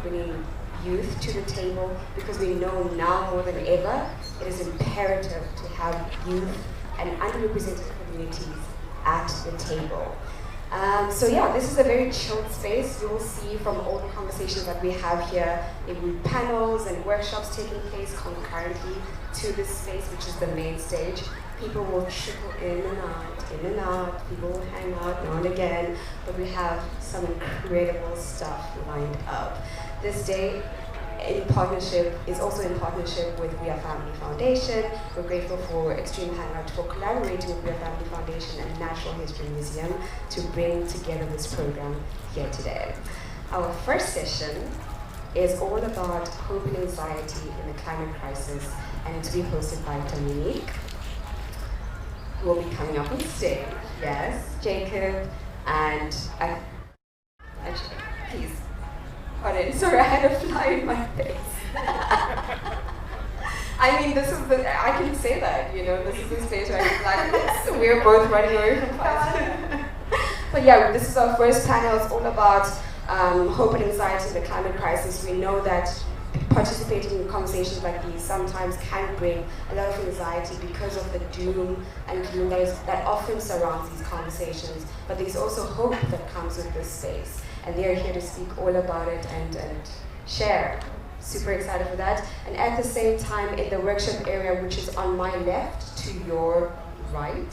bringing youth to the table, because we know now more than ever it is imperative to have youth and underrepresented communities at the table. So yeah, this is a very chilled space. You will see from all the conversations that we have here, there will be panels and workshops taking place concurrently to this space, which is the main stage. People will trickle in and out, people will hang out now and again, but we have some incredible stuff lined up. This day is also in partnership with We Are Family Foundation. We're grateful for Extreme Hangout for collaborating with We Are Family Foundation and Natural History Museum to bring together this program here today. Our first session is all about hope and anxiety in the climate crisis, and it's being hosted by Dominique, who will be coming up on stage. Yes, Jacob, and actually, please. Pardon, sorry, I had a fly in my face. I mean, I can say that, this is the stage where I'm we're both running away from flies. But yeah, this is our first panel. It's all about hope and anxiety in the climate crisis. We know that participating in conversations like these sometimes can bring a lot of anxiety because of the doom and gloom that often surrounds these conversations. But there's also hope that comes with this space. And they are here to speak all about it and share. Super excited for that. And at the same time, in the workshop area, which is on my left to your right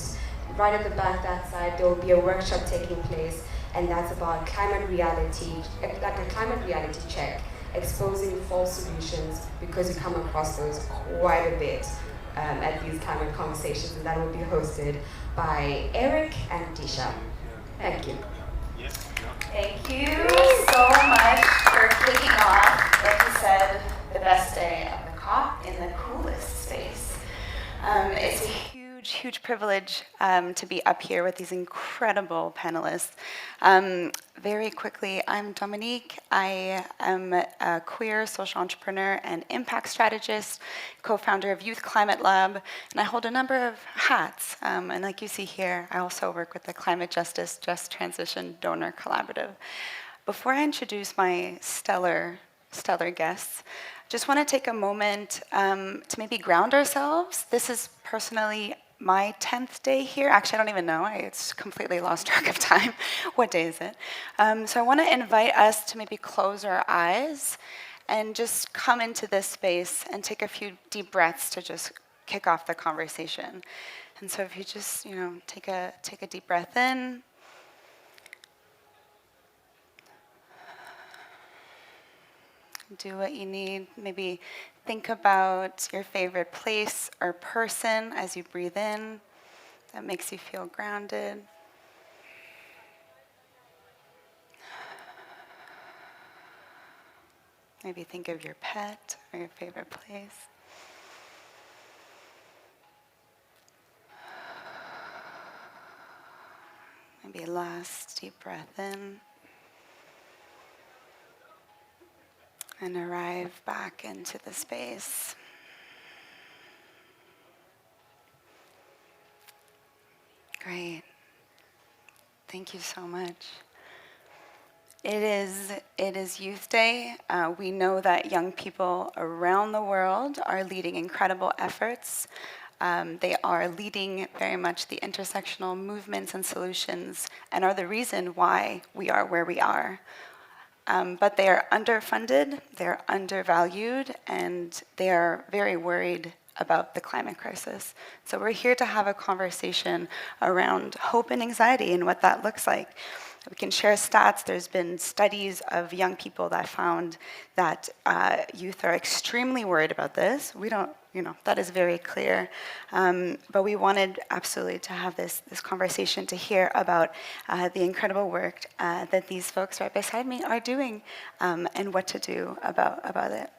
at the back, that side, there will be a workshop taking place, and that's about climate reality, like a climate reality check, exposing false solutions, because you come across those quite a bit at these climate conversations, and that will be hosted by Eric and Disha. Thank you. Thank you so much for kicking off, like you said, the best day of the COP in the coolest space. It's a huge privilege to be up here with these incredible panelists. Very quickly, I'm Dominique. I am a queer social entrepreneur and impact strategist, co-founder of Youth Climate Lab, and I hold a number of hats. And like you see here, I also work with the Climate Justice Just Transition Donor Collaborative. Before I introduce my stellar guests, just want to take a moment to maybe ground ourselves. This is personally my 10th day here. Actually, I don't even know. It's completely lost track of time. What day is it? So I want to invite us to maybe close our eyes and just come into this space and take a few deep breaths to just kick off the conversation. And so if you just, take a deep breath in. Do what you need. Maybe think about your favorite place or person as you breathe in that makes you feel grounded. Maybe think of your pet or your favorite place. Maybe a last deep breath in. And arrive back into the space. Great. Thank you so much. It is Youth Day. We know that young people around the world are leading incredible efforts. They are leading very much the intersectional movements and solutions, and are the reason why we are where we are. But they are underfunded, they're undervalued, and they are very worried about the climate crisis. So we're here to have a conversation around hope and anxiety and what that looks like. We can share stats. There's been studies of young people that found that youth are extremely worried about this. We don't, that is very clear. But we wanted absolutely to have this conversation to hear about the incredible work that these folks right beside me are doing and what to do about it.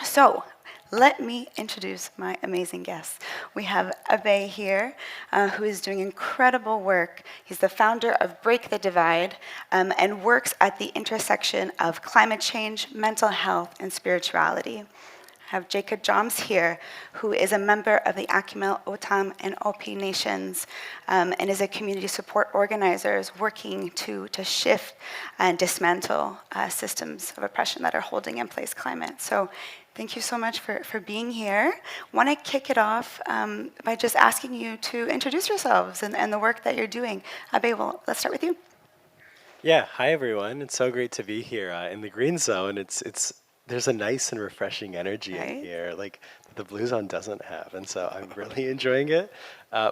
So let me introduce my amazing guests. We have Abhay here, who is doing incredible work. He's the founder of Break the Divide and works at the intersection of climate change, mental health, and spirituality. have Jacob Joms here, who is a member of the Akimal O'Otham and Hopie nations, and is a community support organizer working to shift and dismantle systems of oppression that are holding in place climate. So thank you so much for being here. I want to kick it off by just asking you to introduce yourselves and the work that you're doing. Abhay, well, let's start with you. Yeah, hi everyone. It's so great to be here in the green zone. There's a nice and refreshing energy in here, like the blue zone doesn't have, and so I'm really enjoying it.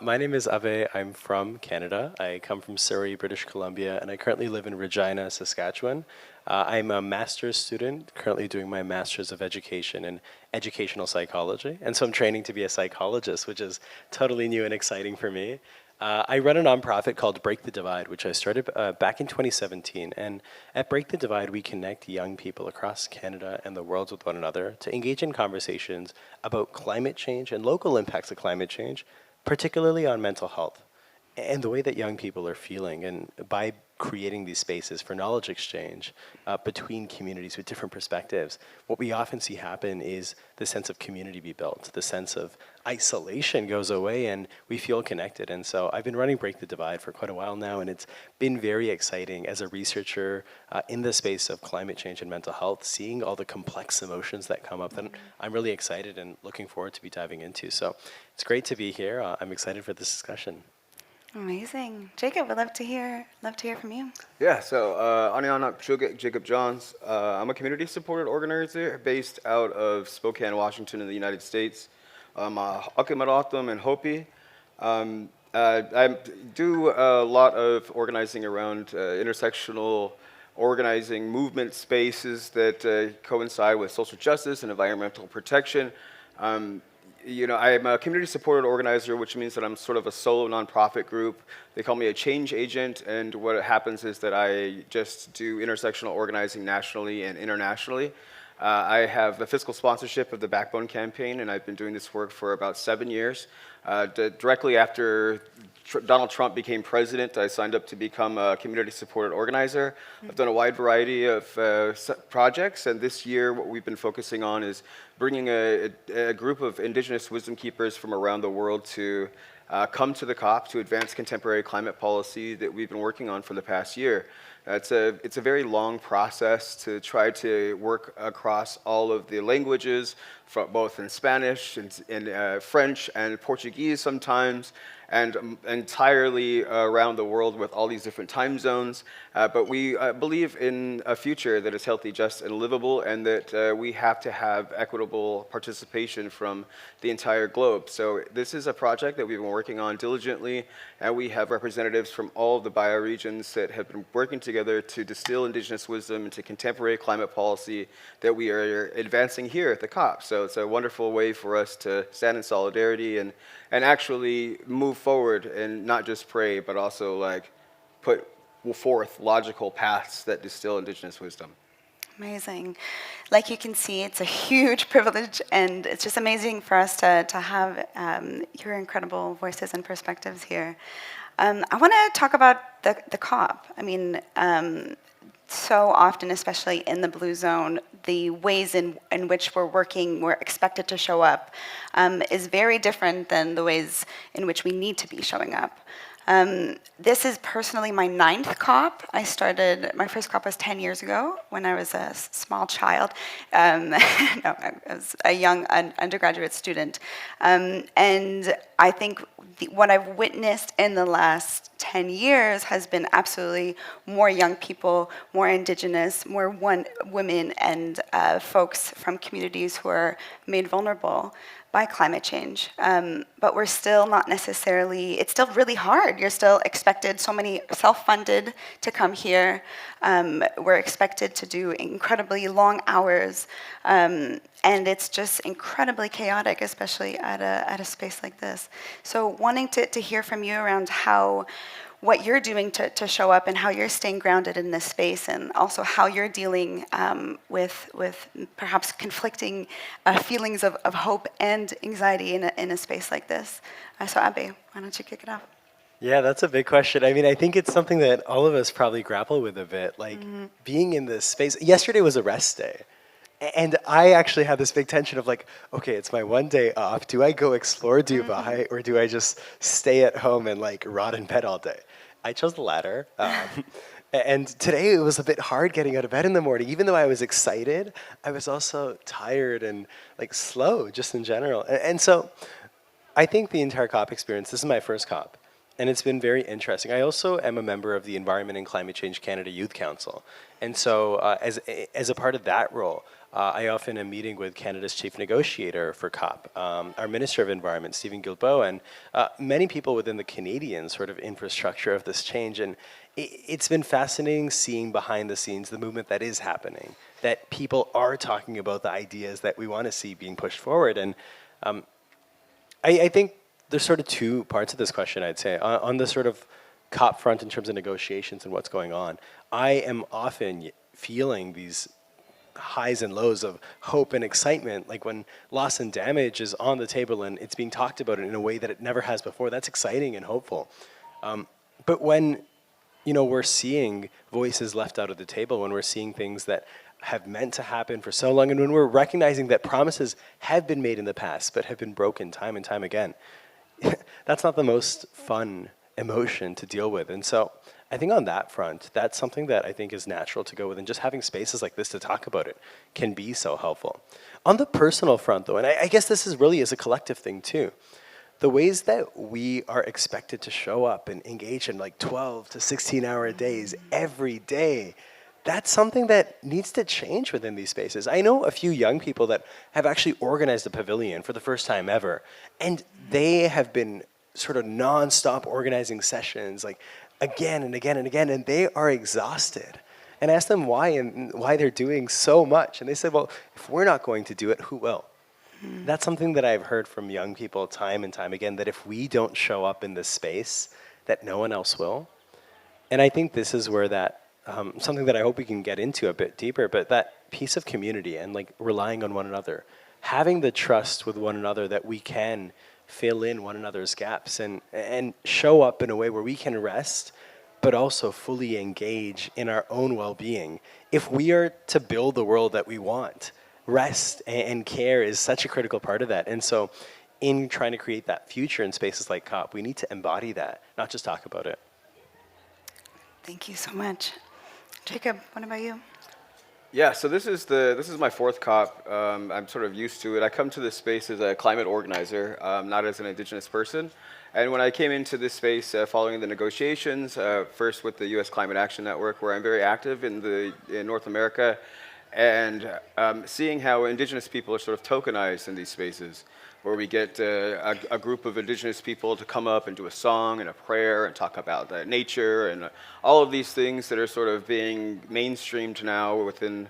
My name is Abhay. I'm from Canada. I come from Surrey, British Columbia, and I currently live in Regina, Saskatchewan. I'm a master's student, currently doing my master's of education in educational psychology, and so I'm training to be a psychologist, which is totally new and exciting for me. I run a nonprofit called Break the Divide, which I started back in 2017. And at Break the Divide, we connect young people across Canada and the world with one another to engage in conversations about climate change and local impacts of climate change, particularly on mental health and the way that young people are feeling. And by creating these spaces for knowledge exchange between communities with different perspectives, what we often see happen is the sense of community be built, the sense of isolation goes away, and we feel connected. And so I've been running Break the Divide for quite a while now, and it's been very exciting as a researcher in the space of climate change and mental health, seeing all the complex emotions that come up that I'm really excited and looking forward to be diving into. So it's great to be here. I'm excited for this discussion. Amazing. Jacob, we'd love to hear from you. Yeah, so I'm Jacob Johns. I'm a community-supported organizer based out of Spokane, Washington in the United States. I'm Akimal O'Otham and Hopie. I do a lot of organizing around intersectional organizing movement spaces that coincide with social justice and environmental protection. I'm a community-supported organizer, which means that I'm sort of a solo nonprofit group. They call me a change agent, and what happens is that I just do intersectional organizing nationally and internationally. I have the fiscal sponsorship of the Backbone Campaign, and I've been doing this work for about 7 years. Directly after Donald Trump became president, I signed up to become a community-supported organizer. I've done a wide variety of projects, and this year what we've been focusing on is bringing a group of indigenous wisdom keepers from around the world to come to the COP to advance contemporary climate policy that we've been working on for the past year. It's a very long process to try to work across all of the languages, both in Spanish and in French and Portuguese sometimes, and entirely around the world with all these different time zones. But we believe in a future that is healthy, just, and livable, and that we have to have equitable participation from the entire globe. So this is a project that we've been working on diligently, and we have representatives from all of the bioregions that have been working together to distill indigenous wisdom into contemporary climate policy that we are advancing here at the COP. So it's a wonderful way for us to stand in solidarity and actually move forward and not just pray, but also like put forth logical paths that distill indigenous wisdom. Amazing. Like you can see, it's a huge privilege, and it's just amazing for us to have your incredible voices and perspectives here. I want to talk about the COP. I mean, so often, especially in the Blue Zone, the ways in which we're expected to show up, is very different than the ways in which we need to be showing up. This is personally my 9th COP. My first COP was 10 years ago when I was a small child. No, I was a young undergraduate student. And I think what I've witnessed in the last 10 years has been absolutely more young people, more indigenous, more women and folks from communities who are made vulnerable by climate change. But we're still not necessarily, it's still really hard. You're still expected, so many self-funded to come here. We're expected to do incredibly long hours. And it's just incredibly chaotic, especially at a space like this. So wanting to hear from you around what you're doing to show up and how you're staying grounded in this space, and also how you're dealing with perhaps conflicting feelings of hope and anxiety in a space like this. So Abhay, why don't you kick it off? Yeah, that's a big question. I mean, I think it's something that all of us probably grapple with a bit, like being in this space. Yesterday was a rest day. And I actually had this big tension of like, okay, it's my one day off. Do I go explore Dubai or do I just stay at home and like rot in bed all day? I chose the latter. And today it was a bit hard getting out of bed in the morning. Even though I was excited, I was also tired and like slow just in general. And so I think the entire COP experience, this is my first COP, and it's been very interesting. I also am a member of the Environment and Climate Change Canada Youth Council. And so as a part of that role, I often am meeting with Canada's chief negotiator for COP, our Minister of Environment, Stephen Guilbeault, and many people within the Canadian sort of infrastructure of this change. And it's been fascinating seeing behind the scenes the movement that is happening, that people are talking about the ideas that we want to see being pushed forward. And I think there's sort of two parts of this question, I'd say. On the sort of COP front in terms of negotiations and what's going on, I am often feeling these highs and lows of hope and excitement, like when loss and damage is on the table and it's being talked about in a way that it never has before. That's exciting and hopeful. But when we're seeing voices left out of the table, when we're seeing things that have meant to happen for so long, and when we're recognizing that promises have been made in the past but have been broken time and time again, that's not the most fun emotion to deal with. And so I think on that front, that's something that I think is natural to go with, and just having spaces like this to talk about it can be so helpful. On the personal front, though, and I guess this is really as a collective thing too, the ways that we are expected to show up and engage in like 12 to 16-hour days every day, that's something that needs to change within these spaces. I know a few young people that have actually organized a pavilion for the first time ever, and they have been sort of non-stop organizing sessions, like again and again and again, and they are exhausted. And I asked them why and why they're doing so much. And they said, well, if we're not going to do it, who will? That's something that I've heard from young people time and time again, that if we don't show up in this space, that no one else will. And I think this is where that, something that I hope we can get into a bit deeper, but that piece of community and like relying on one another, having the trust with one another that we can fill in one another's gaps and show up in a way where we can rest, but also fully engage in our own well-being. If we are to build the world that we want, rest and care is such a critical part of that. And so in trying to create that future in spaces like COP, we need to embody that, not just talk about it. Thank you so much. Jacob, what about you? Yeah, so this is my fourth COP. I'm sort of used to it. I come to this space as a climate organizer, not as an Indigenous person. And when I came into this space following the negotiations, first with the U.S. Climate Action Network, where I'm very active in North America, and seeing how Indigenous people are sort of tokenized in these spaces, where we get a group of Indigenous people to come up and do a song and a prayer and talk about nature and all of these things that are sort of being mainstreamed now within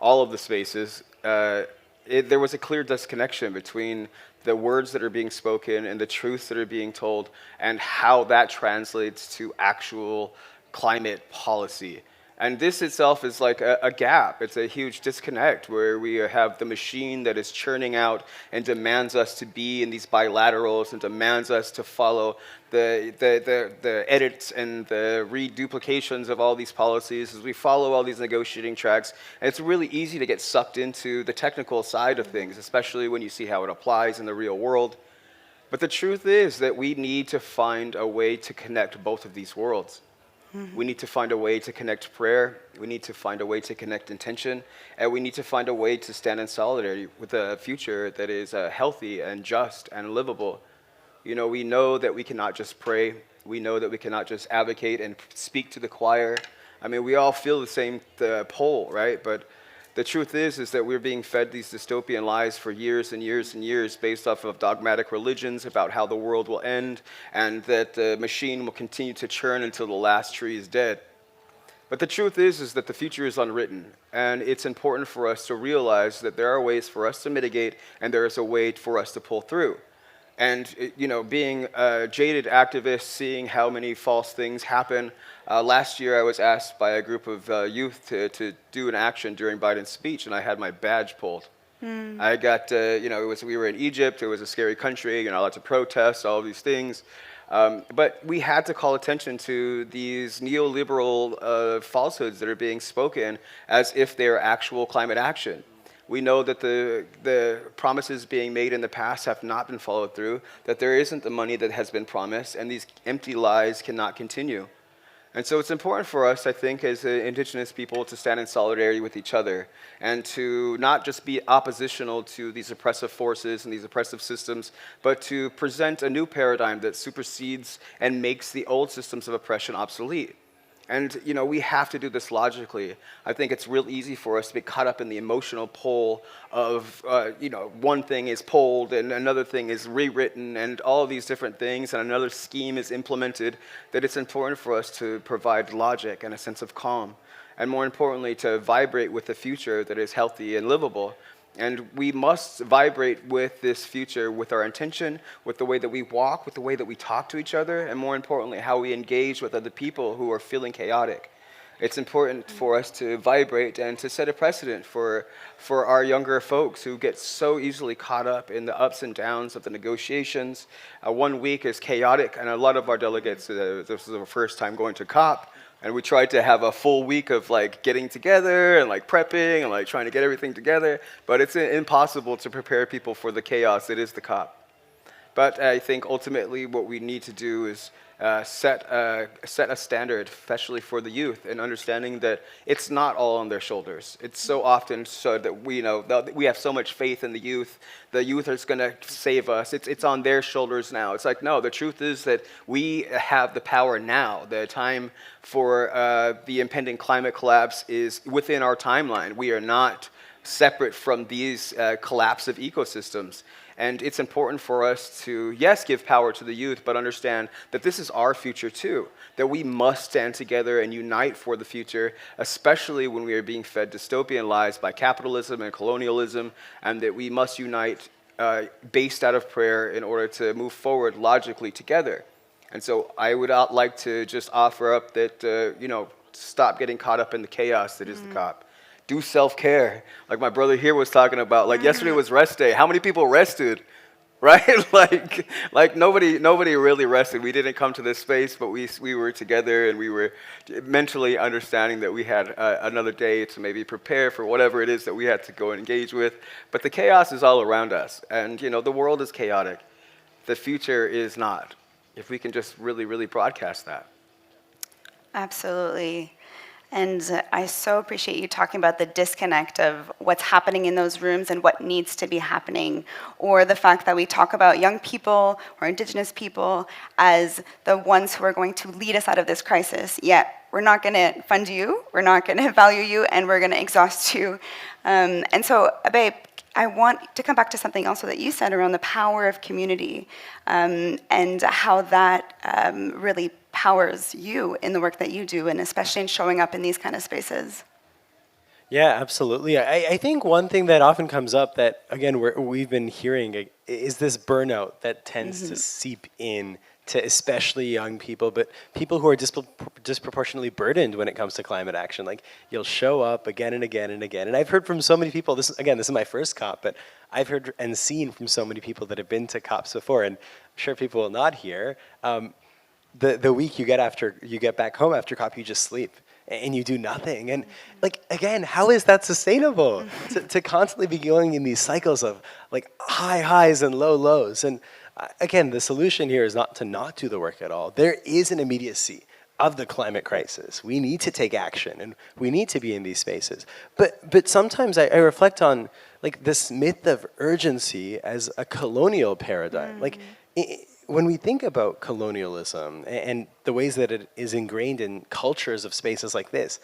all of the spaces. There was a clear disconnection between the words that are being spoken and the truths that are being told and how that translates to actual climate policy. And this itself is like a gap. It's a huge disconnect where we have the machine that is churning out and demands us to be in these bilaterals and demands us to follow the edits and the reduplications of all these policies as we follow all these negotiating tracks. And it's really easy to get sucked into the technical side of things, especially when you see how it applies in the real world. But the truth is that we need to find a way to connect both of these worlds. We need to find a way to connect prayer, we need to find a way to connect intention, and we need to find a way to stand in solidarity with a future that is healthy and just and livable. You know, we know that we cannot just pray, we know that we cannot just advocate and speak to the choir. I mean, we all feel the same pull, right? But the truth is that we're being fed these dystopian lies for years and years and years based off of dogmatic religions about how the world will end and that the machine will continue to churn until the last tree is dead. But the truth is that the future is unwritten, and it's important for us to realize that there are ways for us to mitigate and there is a way for us to pull through. And, you know, being a jaded activist, seeing how many false things happen, last year I was asked by a group of youth to do an action during Biden's speech, and I had my badge pulled. I got, we were in Egypt, it was a scary country, you're not allowed to protest, all of these things. But we had to call attention to these neoliberal falsehoods that are being spoken as if they're actual climate action. We know that the promises being made in the past have not been followed through, that there isn't the money that has been promised, and these empty lies cannot continue. And so it's important for us, I think, as Indigenous people to stand in solidarity with each other and to not just be oppositional to these oppressive forces and these oppressive systems, but to present a new paradigm that supersedes and makes the old systems of oppression obsolete. And, we have to do this logically. I think it's real easy for us to be caught up in the emotional pull of, one thing is pulled and another thing is rewritten and all of these different things and another scheme is implemented, that it's important for us to provide logic and a sense of calm. And more importantly, to vibrate with a future that is healthy and livable. And we must vibrate with this future, with our intention, with the way that we walk, with the way that we talk to each other, and more importantly, how we engage with other people who are feeling chaotic. It's important for us to vibrate and to set a precedent for our younger folks who get so easily caught up in the ups and downs of the negotiations. 1 week is chaotic, and a lot of our delegates, this is our first time going to COP, and we tried to have a full week of getting together and prepping and trying to get everything together, but it's impossible to prepare people for the chaos that is the COP. But I think ultimately what we need to do is set a standard, especially for the youth, and understanding that it's not all on their shoulders. It's so often so that we have so much faith in the youth. The youth is going to save us. It's on their shoulders now. It's no, the truth is that we have the power now. The time for the impending climate collapse is within our timeline. We are not separate from these collapse of ecosystems. And it's important for us to, yes, give power to the youth, but understand that this is our future too, that we must stand together and unite for the future, especially when we are being fed dystopian lies by capitalism and colonialism, and that we must unite based out of prayer in order to move forward logically together. And so I would like to just offer up that, stop getting caught up in the chaos that is the COP. Do self-care. Like my brother here was talking about, yesterday was rest day. How many people rested, right? Nobody really rested. We didn't come to this space, but we were together and we were mentally understanding that we had another day to maybe prepare for whatever it is that we had to go and engage with. But the chaos is all around us. And, the world is chaotic. The future is not. If we can just really, really broadcast that. Absolutely. And I so appreciate you talking about the disconnect of what's happening in those rooms and what needs to be happening, or the fact that we talk about young people or Indigenous people as the ones who are going to lead us out of this crisis, yet we're not going to fund you, we're not going to value you, and we're going to exhaust you. And so, Abhay, I want to come back to something also that you said around the power of community, and how that really powers you in the work that you do, and especially in showing up in these kind of spaces. Yeah, absolutely. I think one thing that often comes up that, again, we've been hearing is this burnout that tends to seep in to especially young people, but people who are disproportionately burdened when it comes to climate action. You'll show up again and again and again. And I've heard from so many people, this is my first COP, but I've heard and seen from so many people that have been to COPs before, and I'm sure people will not hear, the week you get back home after COP, you just sleep and you do nothing. And again, how is that sustainable? to constantly be going in these cycles of high highs and low lows. And again, the solution here is not to not do the work at all. There is an immediacy of the climate crisis. We need to take action and we need to be in these spaces. But sometimes I reflect on this myth of urgency as a colonial paradigm. When we think about colonialism and the ways that it is ingrained in cultures of spaces like this,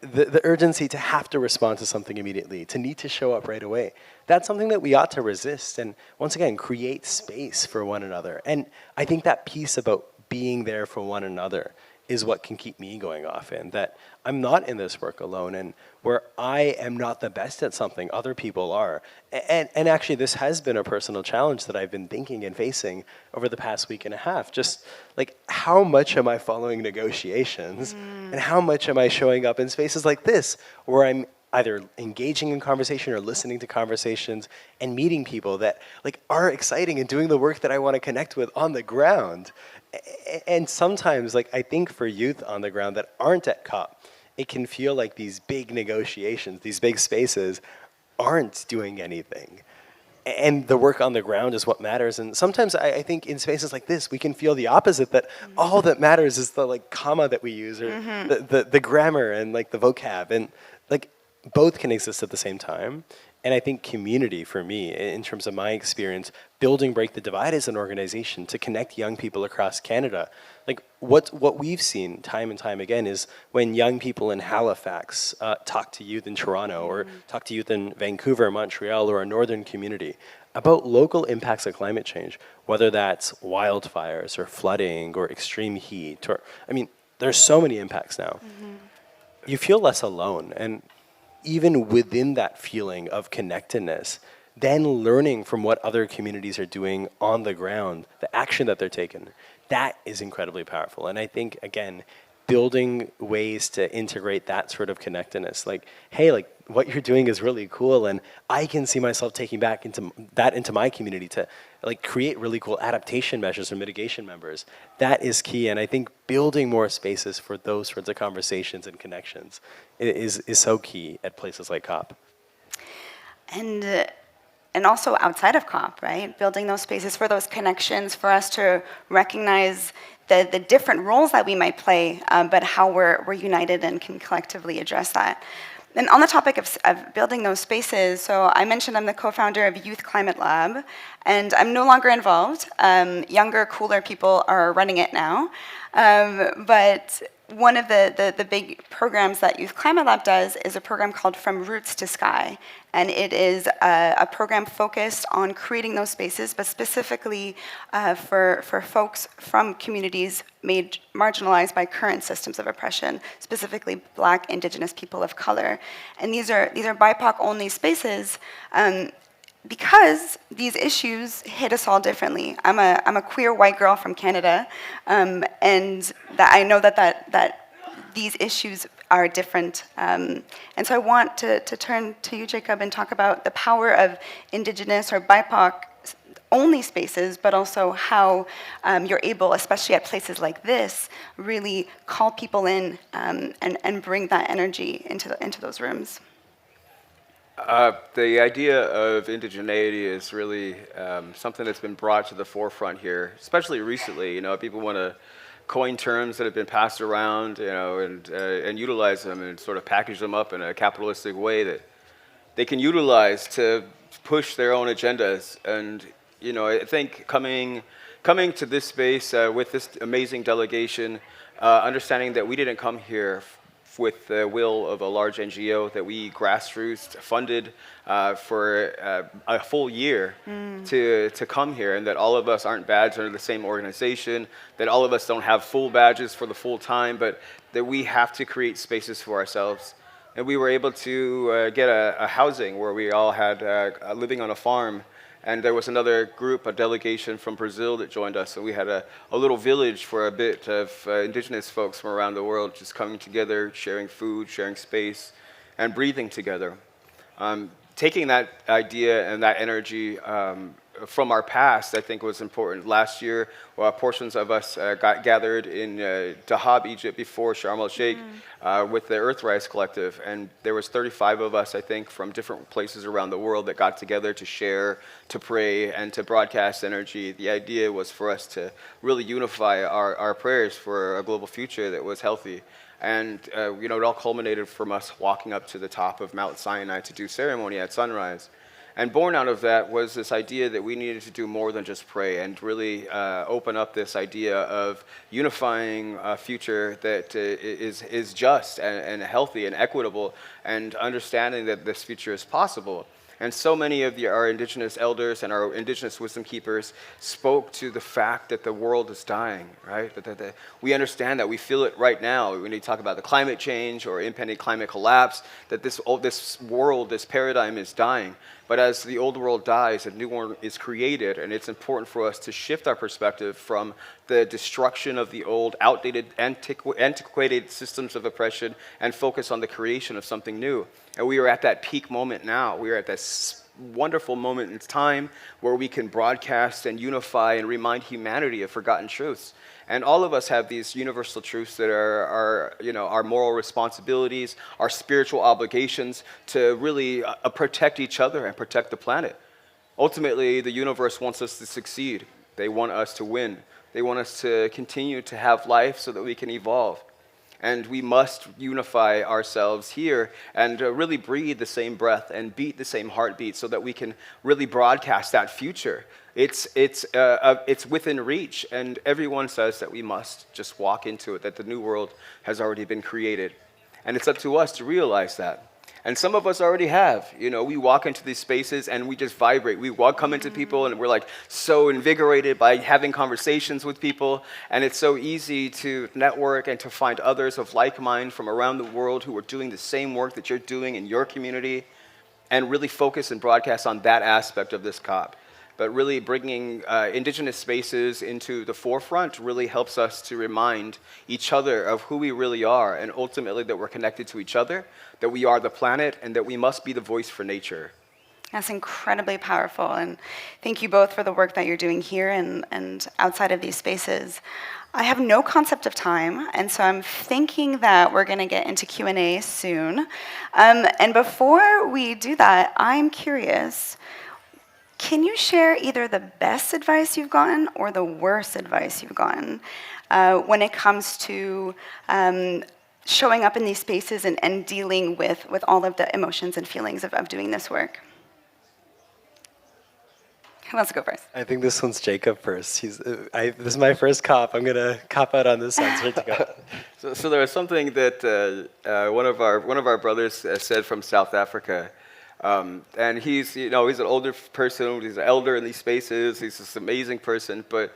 the urgency to have to respond to something immediately, to need to show up right away, that's something that we ought to resist and, once again, create space for one another. And I think that piece about being there for one another is what can keep me going off in, that I'm not in this work alone, and where I am not the best at something, other people are. And actually, this has been a personal challenge that I've been thinking and facing over the past week and a half. Just how much am I following negotiations, and how much am I showing up in spaces like this, where I'm either engaging in conversation or listening to conversations and meeting people that are exciting and doing the work that I want to connect with on the ground. And sometimes, I think for youth on the ground that aren't at COP, it can feel like these big negotiations, these big spaces aren't doing anything. And the work on the ground is what matters. And sometimes I think in spaces like this, we can feel the opposite, that all that matters is the like comma that we use, or the grammar and like the vocab. And like both can exist at the same time. And I think community, for me, in terms of my experience, building Break the Divide as an organization to connect young people across Canada. Like what we've seen time and time again is when young people in Halifax talk to youth in Toronto, or talk to youth in Vancouver, Montreal, or a northern community about local impacts of climate change, whether that's wildfires or flooding or extreme heat, or, I mean, there's so many impacts now. You feel less alone. And even within that feeling of connectedness, then learning from what other communities are doing on the ground, the action that they're taking, that is incredibly powerful. And I think, again, building ways to integrate that sort of connectedness, like, hey, like what you're doing is really cool, and I can see myself taking back into my community to like create really cool adaptation measures or mitigation members. That is key. And I think building more spaces for those sorts of conversations and connections is so key at places like COP. And also outside of COP, right? Building those spaces for those connections, for us to recognize the different roles that we might play, but how we're united and can collectively address that. And on the topic of building those spaces, so I mentioned I'm the co-founder of Youth Climate Lab, and I'm no longer involved. Younger, cooler people are running it now. But one of the big programs that Youth Climate Lab does is a program called From Roots to Sky. And it is a program focused on creating those spaces, but specifically for folks from communities made marginalized by current systems of oppression, specifically Black, Indigenous people of color. And these are BIPOC-only spaces because these issues hit us all differently. I'm a queer white girl from Canada, and that I know that these issues are different. And so I want to turn to you, Jacob, and talk about the power of Indigenous or BIPOC-only spaces, but also how you're able, especially at places like this, really call people in and bring that energy into those rooms. The idea of indigeneity is really something that's been brought to the forefront here, especially recently. You know, people want to coin terms that have been passed around, you know, and utilize them and sort of package them up in a capitalistic way that they can utilize to push their own agendas. And you know, I think coming to this space with this amazing delegation, understanding that we didn't come here with the will of a large NGO, that we grassroots funded for a full year to come here, and that all of us aren't badged under the same organization, that all of us don't have full badges for the full time, but that we have to create spaces for ourselves. And we were able to get a housing where we all had living on a farm. And there was another group, a delegation from Brazil that joined us. So we had a little village for a bit of indigenous folks from around the world just coming together, sharing food, sharing space, and breathing together. Taking that idea and that energy from our past, I think, was important. Last year, portions of us got gathered in Dahab, Egypt, before Sharm el-Sheikh with the Earthrise Collective. And there was 35 of us, I think, from different places around the world that got together to share, to pray, and to broadcast energy. The idea was for us to really unify our prayers for a global future that was healthy. And you know, it all culminated from us walking up to the top of Mount Sinai to do ceremony at sunrise. And born out of that was this idea that we needed to do more than just pray, and really open up this idea of unifying a future that is just and healthy and equitable, and understanding that this future is possible. And so many of our indigenous elders and our indigenous wisdom keepers spoke to the fact that the world is dying, right? That we understand that, we feel it right now. When you talk about the climate change or impending climate collapse, that this world, this paradigm is dying. But as the old world dies, a new one is created, and it's important for us to shift our perspective from the destruction of the old, outdated, antiquated systems of oppression and focus on the creation of something new. And we are at that peak moment now. We are at this wonderful moment in time where we can broadcast and unify and remind humanity of forgotten truths. And all of us have these universal truths that are our moral responsibilities, our spiritual obligations to really protect each other and protect the planet. Ultimately, the universe wants us to succeed. They want us to win. They want us to continue to have life so that we can evolve. And we must unify ourselves here and really breathe the same breath and beat the same heartbeat so that we can really broadcast that future. It's within reach, and everyone says that we must just walk into it, that the new world has already been created. And it's up to us to realize that. And some of us already have. We walk into these spaces and we just vibrate. We come into people and we're like so invigorated by having conversations with people. And it's so easy to network and to find others of like mind from around the world who are doing the same work that you're doing in your community, and really focus and broadcast on that aspect of this COP. But really bringing indigenous spaces into the forefront really helps us to remind each other of who we really are, and ultimately that we're connected to each other, that we are the planet, and that we must be the voice for nature. That's incredibly powerful, and thank you both for the work that you're doing here and outside of these spaces. I have no concept of time, and so I'm thinking that we're going to get into Q&A soon. And before we do that, I'm curious, can you share either the best advice you've gotten or the worst advice you've gotten when it comes to showing up in these spaces and dealing with all of the emotions and feelings of doing this work? Who wants to go first? I think this one's Jacob first. This is my first COP. I'm gonna cop out on this one. So Jacob. So there was something that one of our brothers said from South Africa. And he's an older person, he's an elder in these spaces, he's this amazing person, but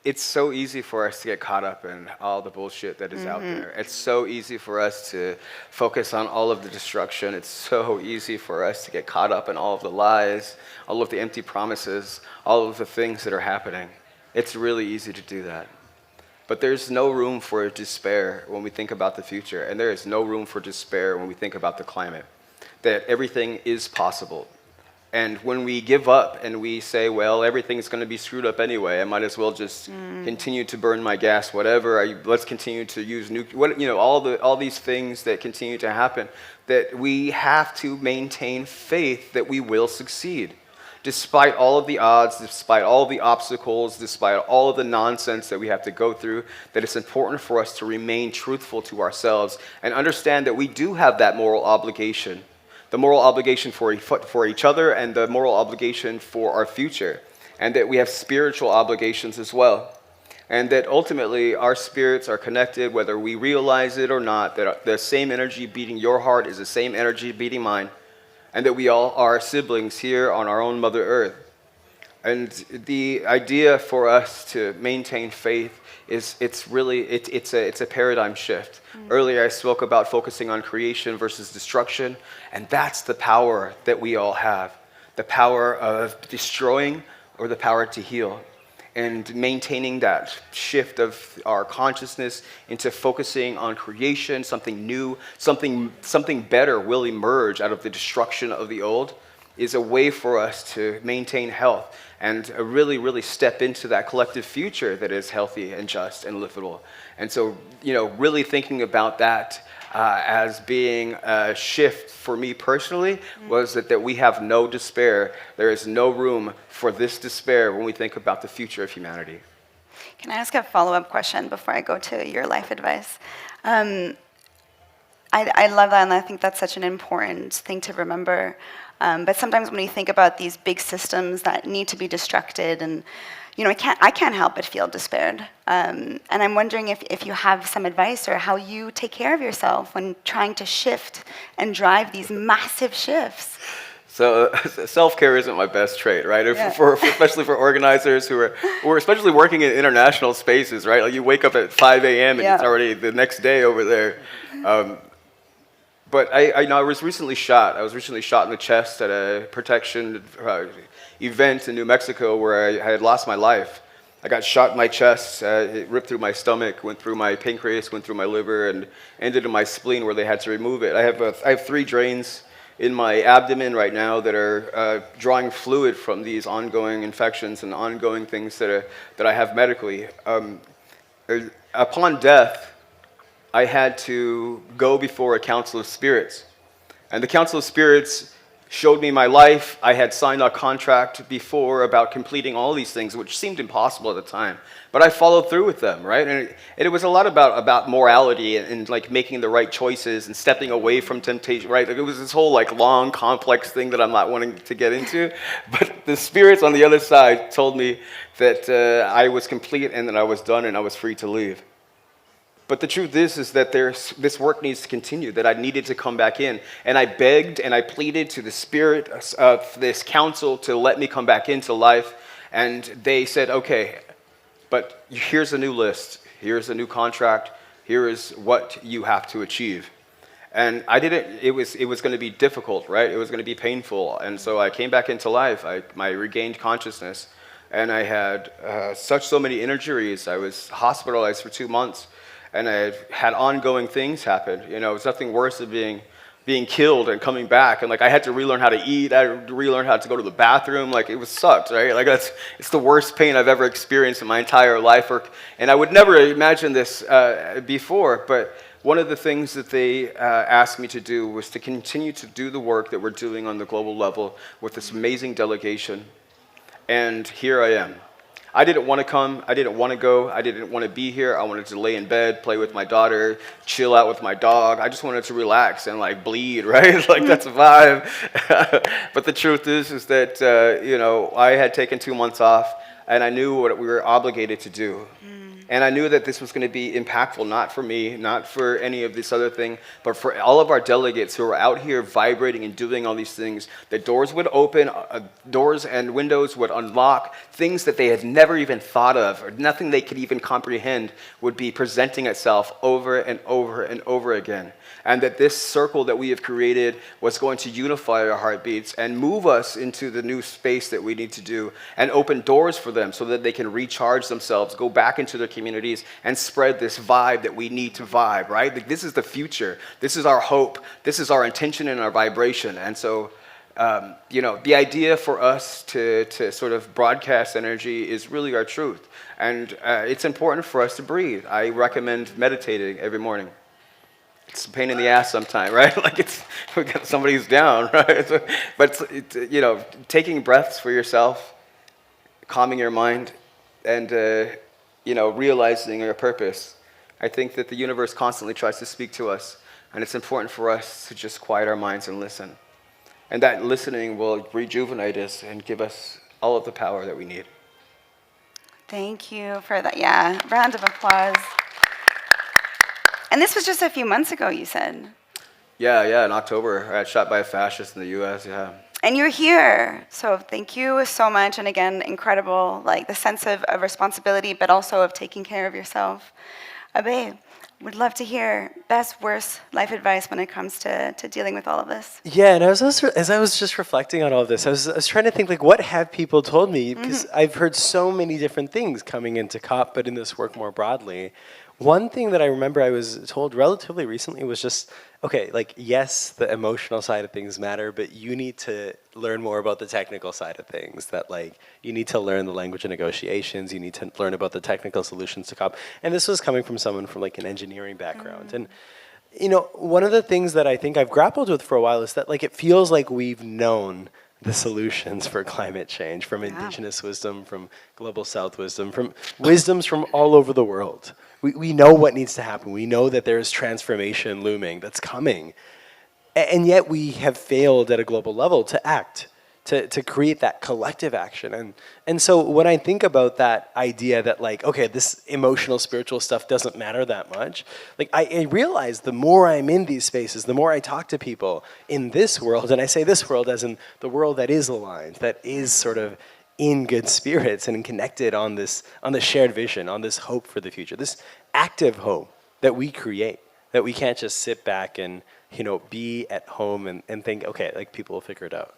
it's so easy for us to get caught up in all the bullshit that is out there. It's so easy for us to focus on all of the destruction. It's so easy for us to get caught up in all of the lies, all of the empty promises, all of the things that are happening. It's really easy to do that. But there's no room for despair when we think about the future, and there is no room for despair when we think about the climate. That everything is possible. And when we give up and we say, well, everything's going to be screwed up anyway, I might as well just continue to burn my gas, whatever. Let's continue to use all these things that continue to happen. That we have to maintain faith that we will succeed, despite all of the odds, despite all of the obstacles, despite all of the nonsense that we have to go through. That it's important for us to remain truthful to ourselves and understand that we do have that moral obligation. The moral obligation for each other and the moral obligation for our future, and that we have spiritual obligations as well, and that ultimately our spirits are connected whether we realize it or not, that the same energy beating your heart is the same energy beating mine, and that we all are siblings here on our own Mother Earth. And the idea for us to maintain faith is it's a paradigm shift. Earlier I spoke about focusing on creation versus destruction, and that's the power that we all have. The power of destroying or the power to heal. And maintaining that shift of our consciousness into focusing on creation, something new, something better will emerge out of the destruction of the old, is a way for us to maintain health and really, really step into that collective future that is healthy and just and livable. And so, really thinking about that as being a shift for me personally was that we have no despair. There is no room for this despair when we think about the future of humanity. Can I ask a follow-up question before I go to your life advice? I love that, and I think that's such an important thing to remember. But sometimes when we think about these big systems that need to be destructed, and I can't help but feel despaired. And I'm wondering if you have some advice or how you take care of yourself when trying to shift and drive these massive shifts. So self-care isn't my best trait, right? Yeah. Especially for organizers who are especially working in international spaces, right? Like you wake up at 5 a.m. and it's already the next day over there. But I was recently shot. I was recently shot in the chest at a protection event in New Mexico where I had lost my life. I got shot in my chest, it ripped through my stomach, went through my pancreas, went through my liver, and ended in my spleen where they had to remove it. I have 3 drains in my abdomen right now that are drawing fluid from these ongoing infections and ongoing things that I have medically. Upon death, I had to go before a council of spirits. And the council of spirits showed me my life. I had signed a contract before about completing all these things, which seemed impossible at the time. But I followed through with them, right? And it was a lot about morality and like making the right choices and stepping away from temptation, right? Like it was this whole like long, complex thing that I'm not wanting to get into. But the spirits on the other side told me that I was complete and that I was done and I was free to leave. But the truth is that this work needs to continue, that I needed to come back in. And I begged and I pleaded to the spirit of this council to let me come back into life. And they said, okay, but here's a new list. Here's a new contract. Here is what you have to achieve. And it was going to be difficult, right? It was going to be painful. And so I came back into life. I regained consciousness. And I had so many injuries. I was hospitalized for 2 months. And I had ongoing things happen. You know, it was nothing worse than being killed and coming back. And like I had to relearn how to eat. I had to relearn how to go to the bathroom. Like it was sucked, right? Like it's the worst pain I've ever experienced in my entire life. And I would never imagine this before. But one of the things that they asked me to do was to continue to do the work that we're doing on the global level with this amazing delegation. And here I am. I didn't want to come, I didn't want to go, I didn't want to be here. I wanted to lay in bed, play with my daughter, chill out with my dog. I just wanted to relax and like bleed, right? Like that's a vibe. But the truth is that, you know, I had taken 2 months off and I knew what we were obligated to do. And I knew that this was going to be impactful, not for me, not for any of this other thing, but for all of our delegates who are out here vibrating and doing all these things. The doors would open, doors and windows would unlock, things that they had never even thought of, or nothing they could even comprehend would be presenting itself over and over and over again. And that this circle that we have created was going to unify our heartbeats and move us into the new space that we need to do and open doors for them so that they can recharge themselves, go back into their communities and spread this vibe that we need to vibe, right? Like, this is the future. This is our hope. This is our intention and our vibration. And so, you know, the idea for us to sort of broadcast energy is really our truth. And it's important for us to breathe. I recommend meditating every morning. It's a pain in the ass sometimes, right? Like it's somebody who's down, right? But you know, taking breaths for yourself, calming your mind, and you know, realizing your purpose. I think that the universe constantly tries to speak to us, and it's important for us to just quiet our minds and listen. And that listening will rejuvenate us and give us all of the power that we need. Thank you for that. Yeah, round of applause. And this was just a few months ago, you said. Yeah, in October. I got shot by a fascist in the U.S., yeah. And you're here, so thank you so much. And again, incredible, like the sense of responsibility, but also of taking care of yourself. Abhay, would love to hear best, worst life advice when it comes to dealing with all of this. Yeah, and as I was just reflecting on all of this, I was trying to think, like, what have people told me? Because I've heard so many different things coming into COP, but in this work more broadly. One thing that I remember I was told relatively recently was just, okay, like, yes, the emotional side of things matter, but you need to learn more about the technical side of things, that, like, you need to learn the language of negotiations, you need to learn about the technical solutions to COP. And this was coming from someone from, like, an engineering background. And, you know, one of the things that I think I've grappled with for a while is that, like, it feels like we've known the solutions for climate change from indigenous wisdom, from global south wisdom, from wisdoms from all over the world. We know what needs to happen. We know that there's transformation looming that's coming. And yet we have failed at a global level to act, to create that collective action. And so when I think about that idea that, like, okay, this emotional, spiritual stuff doesn't matter that much, like, I realize the more I'm in these spaces, the more I talk to people in this world, and I say this world as in the world that is aligned, that is sort of in good spirits and connected on this shared vision, on this hope for the future, this active hope that we create, that we can't just sit back and, you know, be at home and think, okay, like, people will figure it out.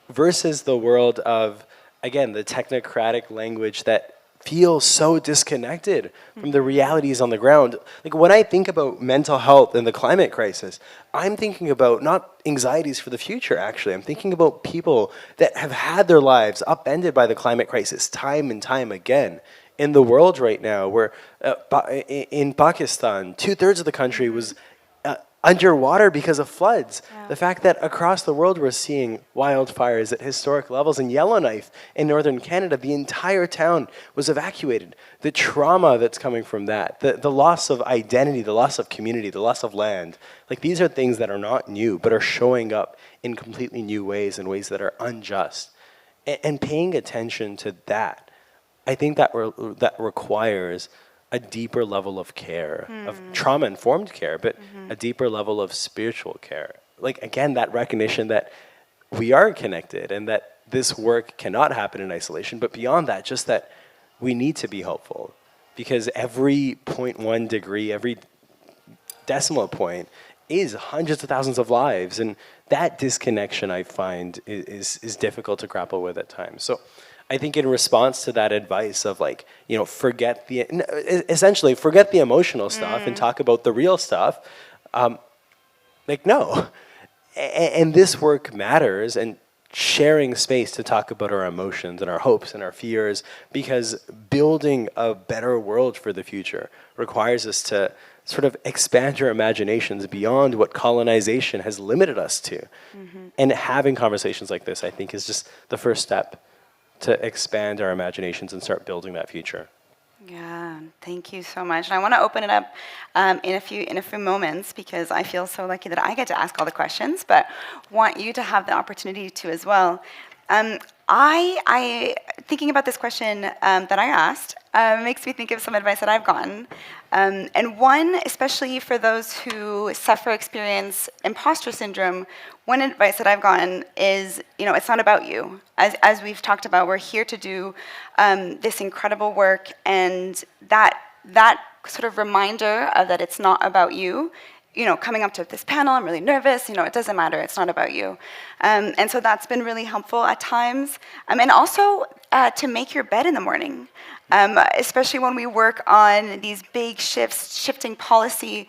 Versus the world of, again, the technocratic language that feel so disconnected from the realities on the ground. Like when I think about mental health and the climate crisis, I'm thinking about not anxieties for the future, actually. I'm thinking about people that have had their lives upended by the climate crisis time and time again. In the world right now, where in Pakistan, 2/3 of the country was underwater because of floods. Yeah. The fact that across the world we're seeing wildfires at historic levels. In Yellowknife in northern Canada, the entire town was evacuated. The trauma that's coming from that, the loss of identity, the loss of community, the loss of land, like these are things that are not new, but are showing up in completely new ways, in ways that are unjust. And paying attention to that, I think that that requires a deeper level of care, of trauma-informed care, but a deeper level of spiritual care. Like, again, that recognition that we are connected and that this work cannot happen in isolation, but beyond that, just that we need to be hopeful. Because every 0.1 degree, every decimal point is hundreds of thousands of lives. And that disconnection, I find, is difficult to grapple with at times. So I think in response to that advice of like, you know, essentially forget the emotional stuff and talk about the real stuff, like no. And this work matters, and sharing space to talk about our emotions and our hopes and our fears, because building a better world for the future requires us to sort of expand our imaginations beyond what colonization has limited us to. And having conversations like this, I think, is just the first step to expand our imaginations and start building that future. Yeah, thank you so much. And I want to open it up in a few moments, because I feel so lucky that I get to ask all the questions, but want you to have the opportunity to as well. I thinking about this question that I asked makes me think of some advice that I've gotten. And one, especially for those who experience imposter syndrome, one advice that I've gotten is, you know, it's not about you. As we've talked about, we're here to do this incredible work, and that sort of reminder of that it's not about you. You know, coming up to this panel, I'm really nervous. You know, it doesn't matter. It's not about you. And so that's been really helpful at times. And also to make your bed in the morning, especially when we work on these big shifting policy.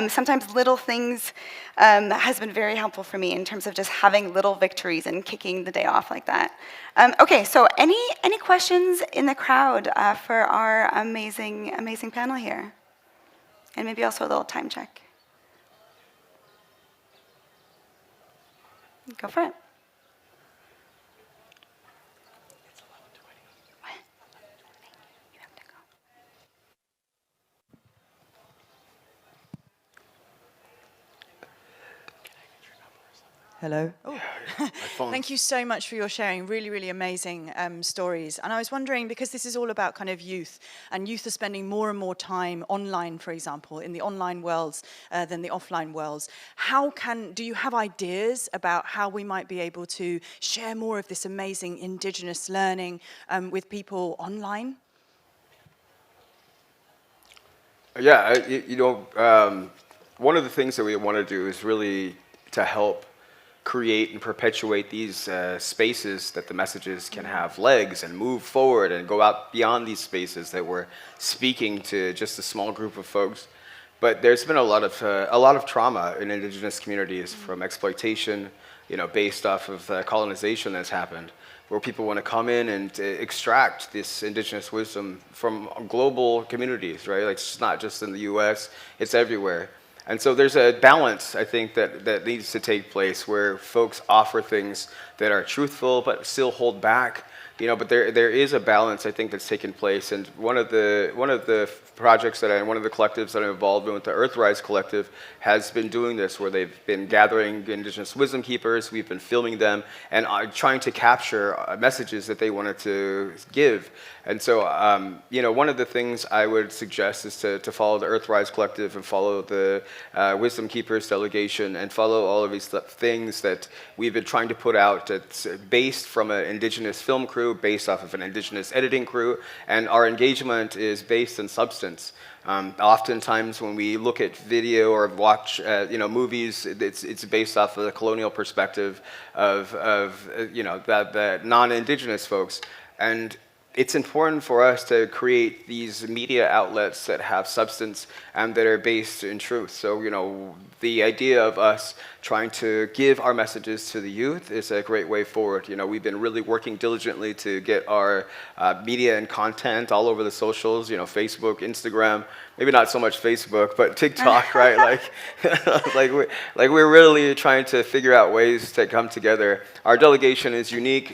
Sometimes little things has been very helpful for me in terms of just having little victories and kicking the day off like that. Okay, so any questions in the crowd for our amazing panel here? And maybe also a little time check. Go for it. It's 11:20. What? You have to go. Hello. Oh. Thank you so much for your sharing. Really, really amazing stories. And I was wondering, because this is all about kind of youth, and youth are spending more and more time online, for example, in the online worlds than the offline worlds. Do you have ideas about how we might be able to share more of this amazing Indigenous learning with people online? Yeah, one of the things that we want to do is really to help create and perpetuate these spaces that the messages can have legs and move forward and go out beyond these spaces that we're speaking to just a small group of folks. But there's been a lot of trauma in Indigenous communities from exploitation, you know, based off of colonization that's happened, where people want to come in and extract this Indigenous wisdom from global communities, right? Like, it's not just in the US, it's everywhere. And so there's a balance, I think, that needs to take place, where folks offer things that are truthful but still hold back, you know. But there is a balance, I think, that's taken place. And one of the projects one of the collectives that I'm involved in with the Earthrise Collective has been doing this, where they've been gathering Indigenous wisdom keepers. We've been filming them and trying to capture messages that they wanted to give. And so, you know, one of the things I would suggest is to follow the Earthrise Collective and follow the Wisdom Keepers delegation and follow all of these things that we've been trying to put out that's based from an Indigenous film crew, based off of an Indigenous editing crew, and our engagement is based in substance. Oftentimes when we look at video or watch movies, it's based off of the colonial perspective of the non-Indigenous folks. And it's important for us to create these media outlets that have substance and that are based in truth. So, you know, the idea of us trying to give our messages to the youth is a great way forward. You know, we've been really working diligently to get our media and content all over the socials, you know, Facebook, Instagram, maybe not so much Facebook, but TikTok, right? We're really trying to figure out ways to come together. Our delegation is unique,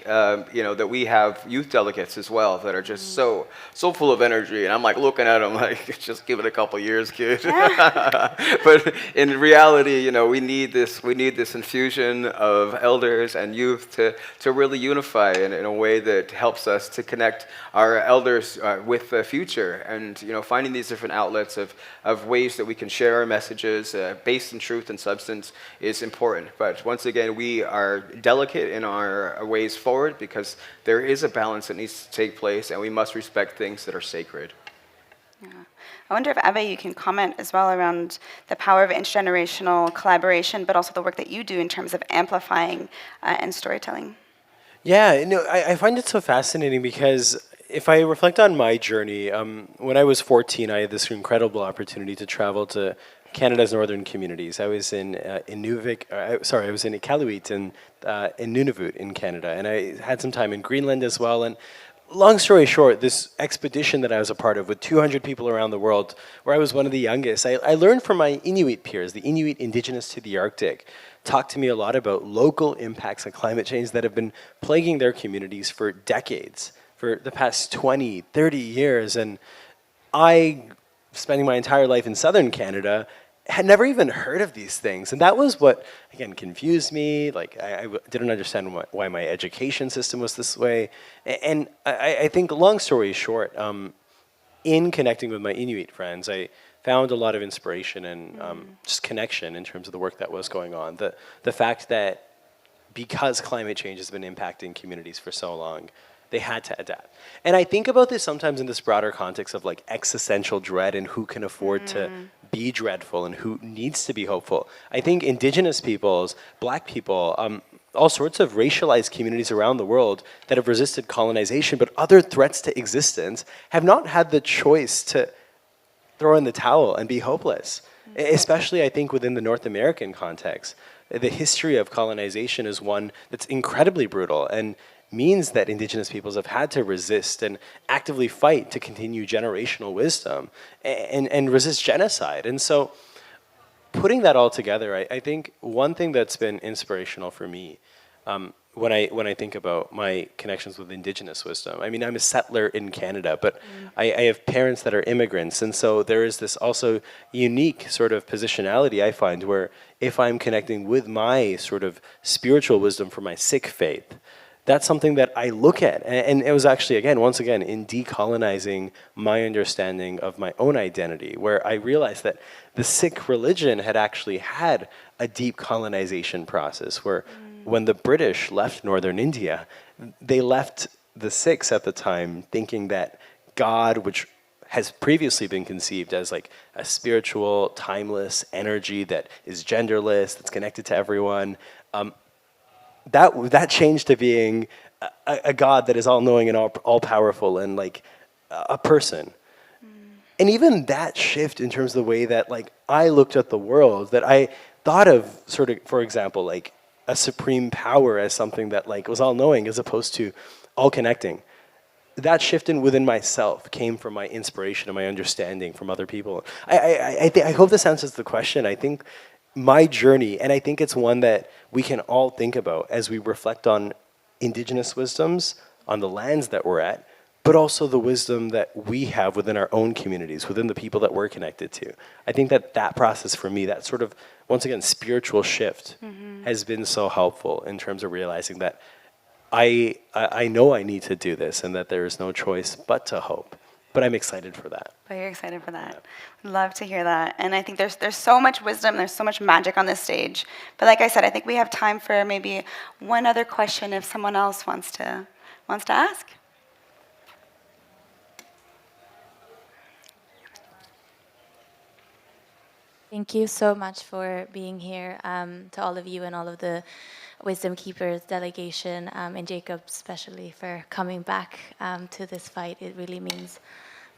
you know, that we have youth delegates as well that are just so full of energy. And I'm like looking at them like, just give it a couple years, kid. But in reality, you know, we need this infusion of elders and youth to really unify in a way that helps us to connect our elders with the future. And, you know, finding these different outlets of ways that we can share our messages based in truth and substance is important. But once again, we are delicate in our ways forward because there is a balance that needs to take place, and we must respect things that are sacred. Yeah. I wonder if, Abhay, you can comment as well around the power of intergenerational collaboration, but also the work that you do in terms of amplifying and storytelling. Yeah, no, I find it so fascinating because if I reflect on my journey, when I was 14, I had this incredible opportunity to travel to Canada's northern communities. I was in Nunavut, I was in Iqaluit in Nunavut in Canada, and I had some time in Greenland as well. And long story short, this expedition that I was a part of with 200 people around the world, where I was one of the youngest, I learned from my Inuit peers, the Inuit indigenous to the Arctic, talked to me a lot about local impacts of climate change that have been plaguing their communities for decades, for the past 20, 30 years. And I, spending my entire life in southern Canada, had never even heard of these things. And that was what, again, confused me. Like, I didn't understand why my education system was this way. And I think, long story short, in connecting with my Inuit friends, I found a lot of inspiration and just connection in terms of the work that was going on. The fact that because climate change has been impacting communities for so long, they had to adapt. And I think about this sometimes in this broader context of like existential dread and who can afford to be dreadful and who needs to be hopeful. I think indigenous peoples, black people, all sorts of racialized communities around the world that have resisted colonization, but other threats to existence, have not had the choice to throw in the towel and be hopeless. Especially, I think, within the North American context. The history of colonization is one that's incredibly brutal and means that indigenous peoples have had to resist and actively fight to continue generational wisdom and resist genocide. And so putting that all together, I think one thing that's been inspirational for me when I think about my connections with indigenous wisdom, I mean, I'm a settler in Canada, but I have parents that are immigrants, and so there is this also unique sort of positionality I find where if I'm connecting with my sort of spiritual wisdom from my Sikh faith, that's something that I look at. And it was actually, again, once again, in decolonizing my understanding of my own identity, where I realized that the Sikh religion had actually had a deep colonization process where when the British left northern India, they left the Sikhs at the time thinking that God, which has previously been conceived as like a spiritual, timeless energy that is genderless, that's connected to everyone, that changed to being a God that is all-knowing and all-powerful and like a person. And even that shift in terms of the way that like I looked at the world, that I thought of sort of, for example, like a supreme power as something that like was all-knowing as opposed to all-connecting. That shift within myself came from my inspiration and my understanding from other people. I hope this answers the question. I think my journey, and I think it's one that we can all think about as we reflect on indigenous wisdoms, on the lands that we're at, but also the wisdom that we have within our own communities, within the people that we're connected to. I think that process for me, that sort of, once again, spiritual shift has been so helpful in terms of realizing that I know I need to do this and that there is no choice but to hope. But I'm excited for that. But you're excited for that. Yeah. Love to hear that. And I think there's so much wisdom, there's so much magic on this stage. But like I said, I think we have time for maybe one other question if someone else wants to ask. Thank you so much for being here, to all of you and all of the Wisdom Keepers delegation, and Jacob especially for coming back to this fight. It really means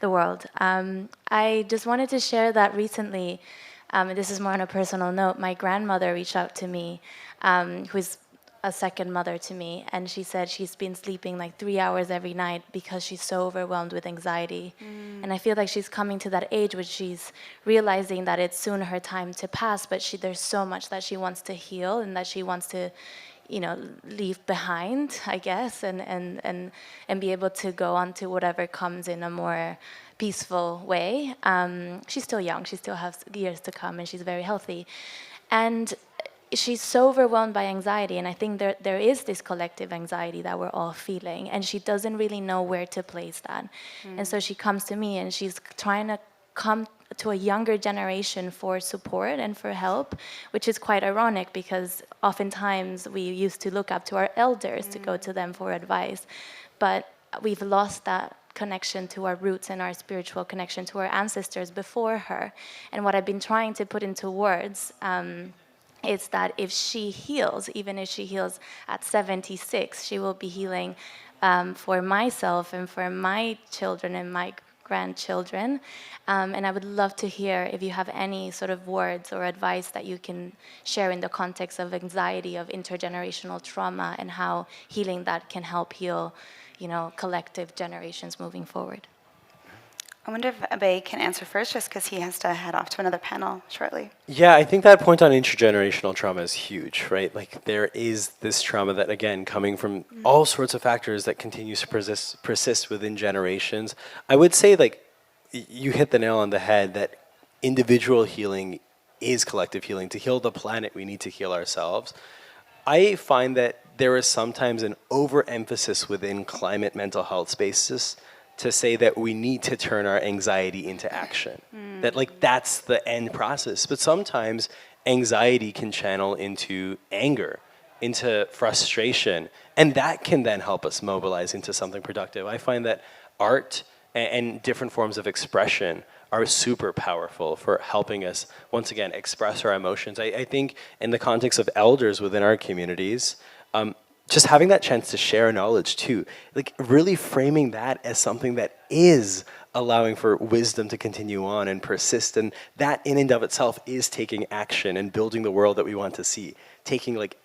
the world. I just wanted to share that recently, and this is more on a personal note, my grandmother reached out to me, who's a second mother to me, and she said she's been sleeping like 3 hours every night because she's so overwhelmed with anxiety. And I feel like she's coming to that age where she's realizing that it's soon her time to pass, but there's so much that she wants to heal and that she wants to, leave behind, I guess, and be able to go on to whatever comes in a more peaceful way. She's still young, she still has years to come, and she's very healthy. And she's so overwhelmed by anxiety, and I think there is this collective anxiety that we're all feeling, and she doesn't really know where to place that. And so she comes to me, and she's trying to come to a younger generation for support and for help, which is quite ironic because oftentimes we used to look up to our elders to go to them for advice, but we've lost that connection to our roots and our spiritual connection to our ancestors before her. And what I've been trying to put into words is that if she heals, even if she heals at 76, she will be healing for myself and for my children and my grandchildren. And I would love to hear if you have any sort of words or advice that you can share in the context of anxiety, of intergenerational trauma, and how healing that can help heal, collective generations moving forward. I wonder if Abhay can answer first, just because he has to head off to another panel shortly. Yeah, I think that point on intergenerational trauma is huge, right? Like there is this trauma that, again, coming from all sorts of factors that continues to persist within generations. I would say, like, you hit the nail on the head that individual healing is collective healing. To heal the planet, we need to heal ourselves. I find that there is sometimes an overemphasis within climate mental health spaces to say that we need to turn our anxiety into action. That like that's the end process. But sometimes anxiety can channel into anger, into frustration, and that can then help us mobilize into something productive. I find that art and different forms of expression are super powerful for helping us, once again, express our emotions. I think in the context of elders within our communities, just having that chance to share knowledge too, like really framing that as something that is allowing for wisdom to continue on and persist, and that in and of itself is taking action and building the world that we want to see, taking like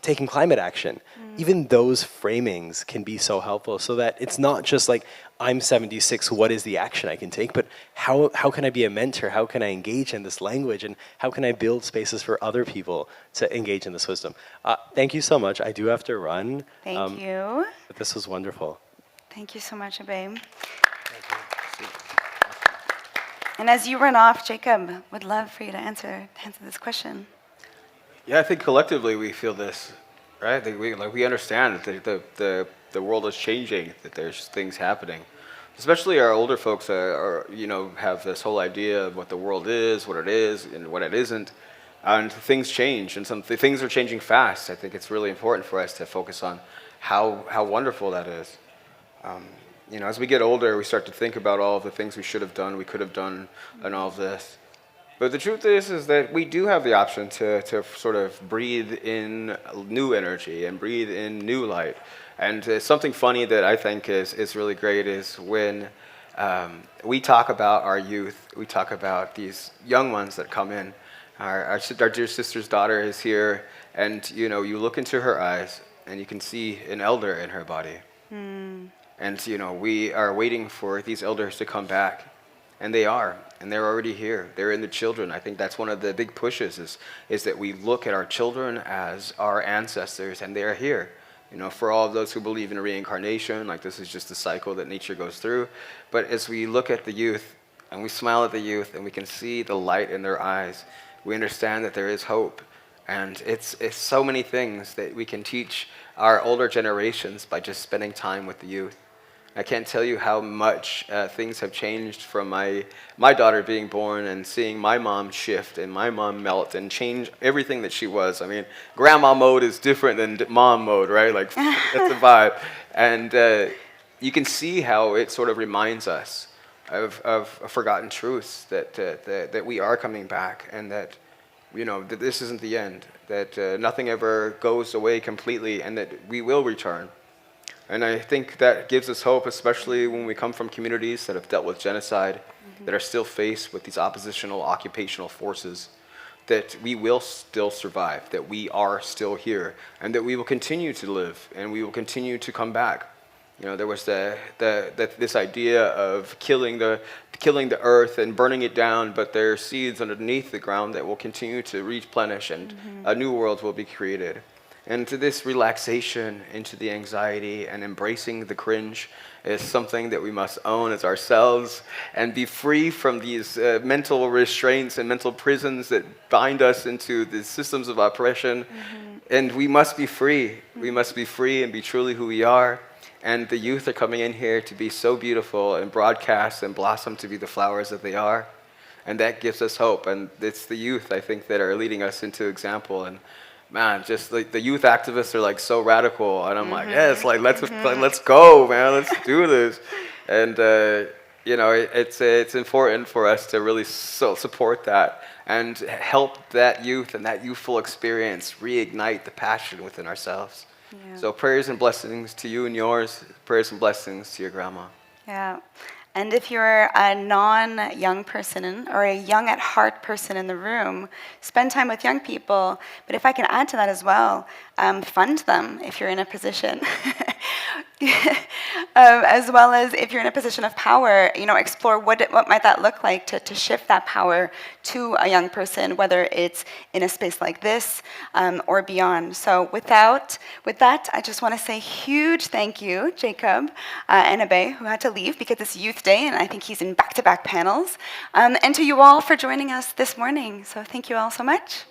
taking climate action. Even those framings can be so helpful, so that it's not just like, I'm 76, what is the action I can take, but how can I be a mentor? How can I engage in this language? And how can I build spaces for other people to engage in this wisdom? Thank you so much. I do have to run. Thank you. But this was wonderful. Thank you so much, Abhay. And as you run off, Jacob, would love for you to answer this question. Yeah, I think collectively we feel this, right? I think we understand that the world is changing, that there's things happening. Especially our older folks have this whole idea of what the world is, what it is, and what it isn't. And things change, and things are changing fast. I think it's really important for us to focus on how wonderful that is. As we get older, we start to think about all of the things we should have done, we could have done, and all of this. But the truth is that we do have the option to sort of breathe in new energy and breathe in new light. And something funny that I think is really great is when we talk about our youth, we talk about these young ones that come in. Our dear sister's daughter is here, and you look into her eyes and you can see an elder in her body. And we are waiting for these elders to come back. And they are, and they're already here. They're in the children. I think that's one of the big pushes is that we look at our children as our ancestors, and they are here. For all of those who believe in reincarnation, like this is just a cycle that nature goes through. But as we look at the youth, and we smile at the youth, and we can see the light in their eyes, we understand that there is hope. And it's so many things that we can teach our older generations by just spending time with the youth. I can't tell you how much things have changed from my daughter being born and seeing my mom shift and my mom melt and change everything that she was. I mean, grandma mode is different than mom mode, right? Like, that's the vibe. And you can see how it sort of reminds us of forgotten truths that we are coming back, and that that this isn't the end, that nothing ever goes away completely, and that we will return. And I think that gives us hope, especially when we come from communities that have dealt with genocide, that are still faced with these oppositional occupational forces, that we will still survive, that we are still here, and that we will continue to live, and we will continue to come back. There was this idea of killing the earth and burning it down, but there are seeds underneath the ground that will continue to replenish, and a new world will be created. And to this relaxation into the anxiety and embracing the cringe is something that we must own as ourselves and be free from these mental restraints and mental prisons that bind us into the systems of oppression. And we must be free. We must be free and be truly who we are. And the youth are coming in here to be so beautiful and broadcast and blossom to be the flowers that they are. And that gives us hope. And it's the youth, I think, that are leading us into example. And man, just like the youth activists are like so radical, and I'm like, yeah, it's like let's go, man, let's do this. And it's important for us to really support that and help that youth and that youthful experience reignite the passion within ourselves. Yeah. So prayers and blessings to you and yours. Prayers and blessings to your grandma. Yeah. And if you're a non-young person or a young at heart person in the room, spend time with young people. But if I can add to that as well, fund them if you're in a position. As well as if you're in a position of power, explore what might that look like to shift that power to a young person, whether it's in a space like this or beyond. So with that, I just want to say huge thank you, Jacob and Abhay, who had to leave because it's Youth Day, and I think he's in back-to-back panels, and to you all for joining us this morning. So thank you all so much.